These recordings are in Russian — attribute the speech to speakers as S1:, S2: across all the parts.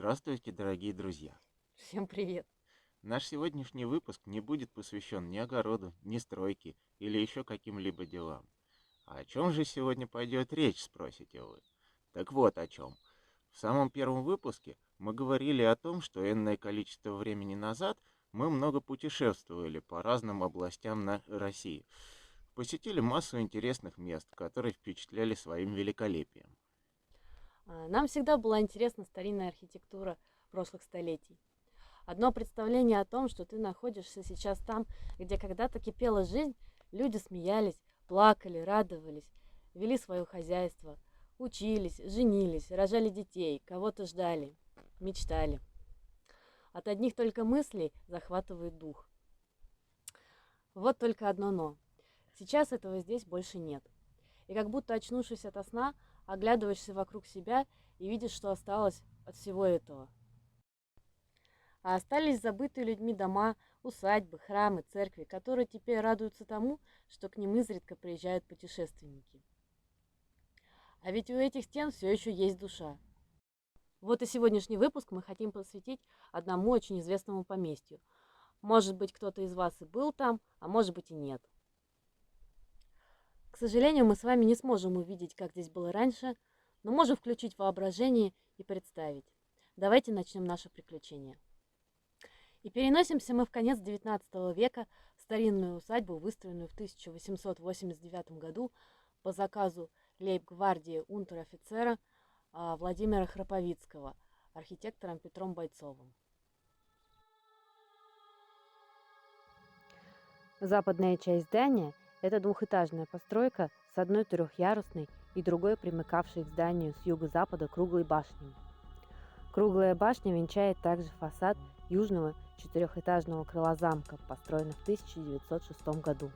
S1: Здравствуйте, дорогие друзья!
S2: Всем привет!
S1: Наш сегодняшний выпуск не будет посвящен ни огороду, ни стройке или еще каким-либо делам. А о чем же сегодня пойдет речь, спросите вы? Так вот о чем. В самом первом выпуске мы говорили о том, что энное количество времени назад мы много путешествовали по разным областям России. Посетили массу интересных мест, которые впечатляли своим великолепием.
S2: Нам всегда была интересна старинная архитектура прошлых столетий. Одно представление о том, что ты находишься сейчас там, где когда-то кипела жизнь, люди смеялись, плакали, радовались, вели свое хозяйство, учились, женились, рожали детей, кого-то ждали, мечтали. От одних только мыслей захватывает дух. Вот только одно «но». Сейчас этого здесь больше нет. И как будто очнувшись ото сна, оглядываешься вокруг себя и видишь, что осталось от всего этого. А остались забытые людьми дома, усадьбы, храмы, церкви, которые теперь радуются тому, что к ним изредка приезжают путешественники. А ведь у этих стен все еще есть душа. Вот и сегодняшний выпуск мы хотим посвятить одному очень известному поместью. Может быть, кто-то из вас и был там, а может быть и нет. К сожалению, мы с вами не сможем увидеть, как здесь было раньше, но можем включить воображение и представить. Давайте начнем наше приключение. И переносимся мы в конец XIX века в старинную усадьбу, выстроенную в 1889 году по заказу лейб-гвардии унтер-офицера Владимира Храповицкого, архитектором Петром Бойцовым. Западная часть здания – это двухэтажная постройка с одной трехъярусной и другой примыкавшей к зданию с юго-запада круглой башней. Круглая башня венчает также фасад южного четырехэтажного крыла замка, построенного в 1906 году.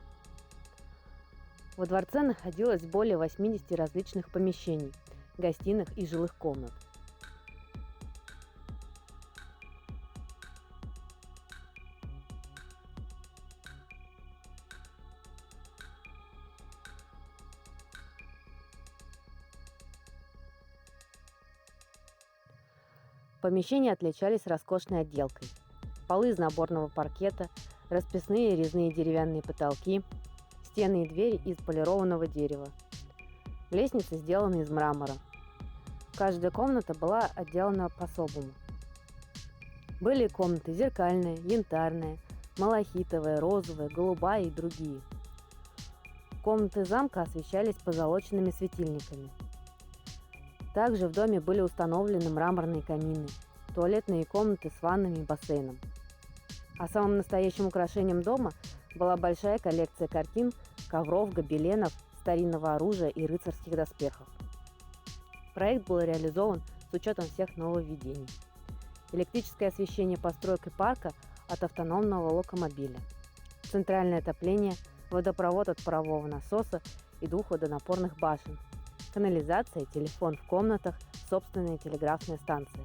S2: Во дворце находилось более 80 различных помещений, гостиных и жилых комнат. Помещения отличались роскошной отделкой. Полы из наборного паркета, расписные резные деревянные потолки, стены и двери из полированного дерева. Лестницы сделаны из мрамора. Каждая комната была отделана по-особому. Были комнаты зеркальная, янтарная, малахитовая, розовая, голубая и другие. Комнаты замка освещались позолоченными светильниками. Также в доме были установлены мраморные камины, туалетные комнаты с ваннами и бассейном. А самым настоящим украшением дома была большая коллекция картин, ковров, гобеленов, старинного оружия и рыцарских доспехов. Проект был реализован с учетом всех нововведений. Электрическое освещение построек и парка от автономного локомобиля, центральное отопление, водопровод от парового насоса и двух водонапорных башен, канализация, телефон в комнатах, собственная телеграфная станция.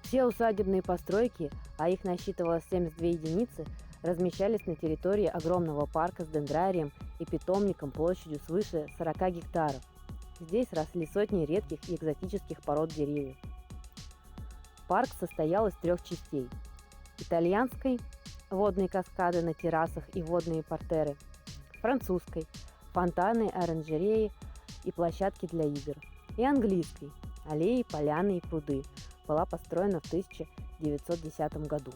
S2: Все усадебные постройки, а их насчитывалось 72 единицы, размещались на территории огромного парка с дендрарием и питомником площадью свыше 40 гектаров. Здесь росли сотни редких и экзотических пород деревьев. Парк состоял из 3 частей: итальянской — водные каскады на террасах и водные портеры, французской — фонтаны, оранжереи и площадки для игр, и английской — аллеи, поляны и пруды, была построена в 1910 году.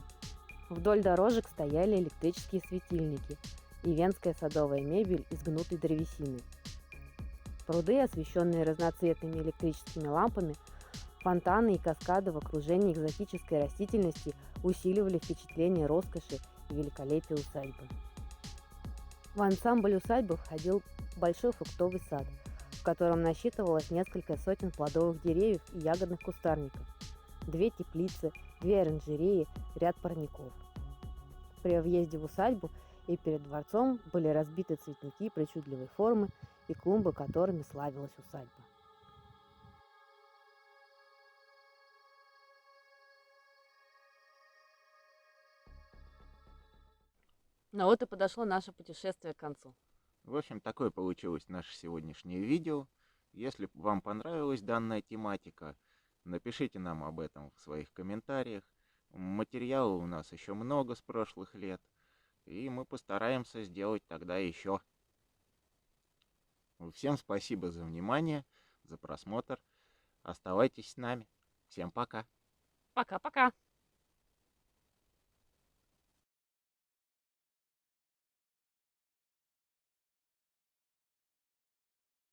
S2: Вдоль дорожек стояли электрические светильники и венская садовая мебель из гнутой древесины. Пруды, освещенные разноцветными электрическими лампами, фонтаны и каскады в окружении экзотической растительности усиливали впечатление роскоши и великолепия усадьбы. В ансамбль усадьбы входил большой фруктовый сад, в котором насчитывалось несколько сотен плодовых деревьев и ягодных кустарников, 2 теплицы, 2 оранжереи, ряд парников. При въезде в усадьбу и перед дворцом были разбиты цветники причудливой формы и клумбы, которыми славилась усадьба. Ну вот и подошло наше путешествие к концу.
S1: В общем, такое получилось наше сегодняшнее видео. Если вам понравилась данная тематика, напишите нам об этом в своих комментариях. Материала у нас еще много с прошлых лет, и мы постараемся сделать тогда еще. Всем спасибо за внимание, за просмотр. Оставайтесь с нами. Всем пока.
S2: Пока-пока!